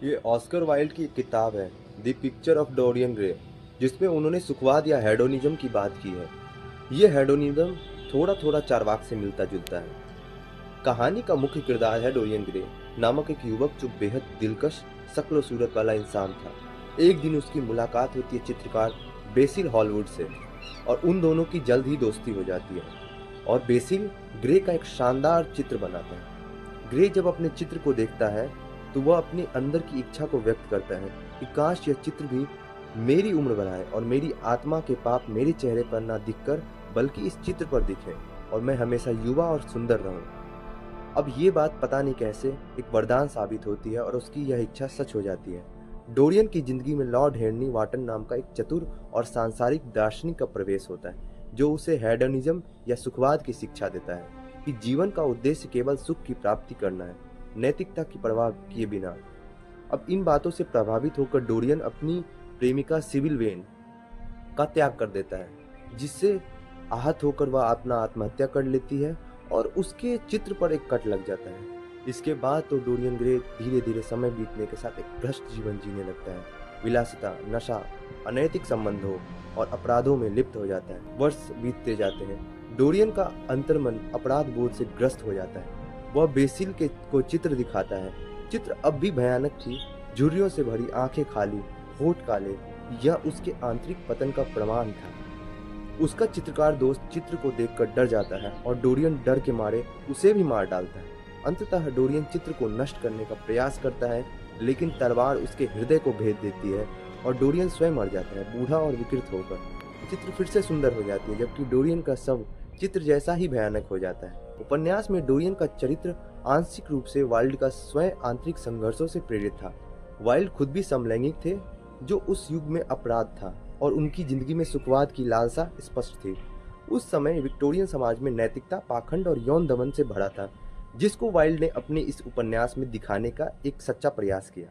ये Oscar Wilde की एक किताब है, the picture of Dorian Gray, जिसमें उन्होंने सुखवाद या हेडोनिज्म की बात की है। ये हेडोनिज्म थोड़ा थोड़ा चार्वाक से मिलता जुलता है। कहानी का मुख्य किरदार है डोरियन ग्रे नामक एक युवक जो बेहद दिलकश शक्ल सूरत वाला इंसान था। एक दिन उसकी मुलाकात होती है चित्रकार बेसिल हॉलवुड से और उन दोनों की जल्द ही दोस्ती हो जाती है और बेसिल ग्रे का एक शानदार चित्र बनाता है। ग्रे जब अपने चित्र को देखता है तो वह अपने अंदर की इच्छा को व्यक्त करता है कि काश यह चित्र भी मेरी उम्र बनाए और मेरी आत्मा के पाप मेरे चेहरे पर ना दिखकर बल्कि इस चित्र पर दिखे और मैं हमेशा युवा और सुंदर रहूं। अब ये बात पता नहीं कैसे एक वरदान साबित होती है और उसकी यह इच्छा सच हो जाती है। डोरियन की जिंदगी में लॉर्ड हेनरी वाटन नाम का एक चतुर और सांसारिक दार्शनिक का प्रवेश होता है जो उसे हेडनिज्म या सुखवाद की शिक्षा देता है कि जीवन का उद्देश्य केवल सुख की प्राप्ति करना है, नैतिकता की परवाह किए बिना। अब इन बातों से प्रभावित होकर डोरियन अपनी प्रेमिका सिबिल वेन का त्याग कर देता है, जिससे आहत होकर वह अपना आत्महत्या कर लेती है और उसके चित्र पर एक कट लग जाता है। इसके बाद तो डोरियन ग्रे धीरे धीरे समय बीतने के साथ एक भ्रष्ट जीवन जीने लगता है। विलासिता, नशा, अनैतिक संबंधों और अपराधों में लिप्त हो जाता है। वर्ष बीतते जाते हैं। डोरियन का अंतर्मन अपराध बोध से ग्रस्त हो जाता है। वह बेसिल के को चित्र दिखाता है। चित्र अब भी भयानक थी, झुर्रियों से भरी आंखें खाली, होठ काले। यह उसके आंतरिक पतन का प्रमाण था। उसका चित्रकार दोस्त चित्र को देखकर डर जाता है और डोरियन डर के मारे उसे भी मार डालता है। अंततः डोरियन चित्र को नष्ट करने का प्रयास करता है, लेकिन तलवार उसके हृदय को भेद देती है और डोरियन स्वयं मर जाता है, बूढ़ा और विकृत होकर। चित्र फिर से सुंदर हो जाती है, जबकि डोरियन का शव चित्र जैसा ही भयानक हो जाता है। उपन्यास में डोरियन का चरित्र आंशिक रूप से वाइल्ड का स्वयं आंतरिक संघर्षों से प्रेरित था। वाइल्ड खुद भी समलैंगिक थे, जो उस युग में अपराध था और उनकी जिंदगी में सुखवाद की लालसा स्पष्ट थी। उस समय विक्टोरियन समाज में नैतिकता, पाखंड और यौन दमन से भरा था, जिसको वाइल्ड ने अपने इस उपन्यास में दिखाने का एक सच्चा प्रयास किया।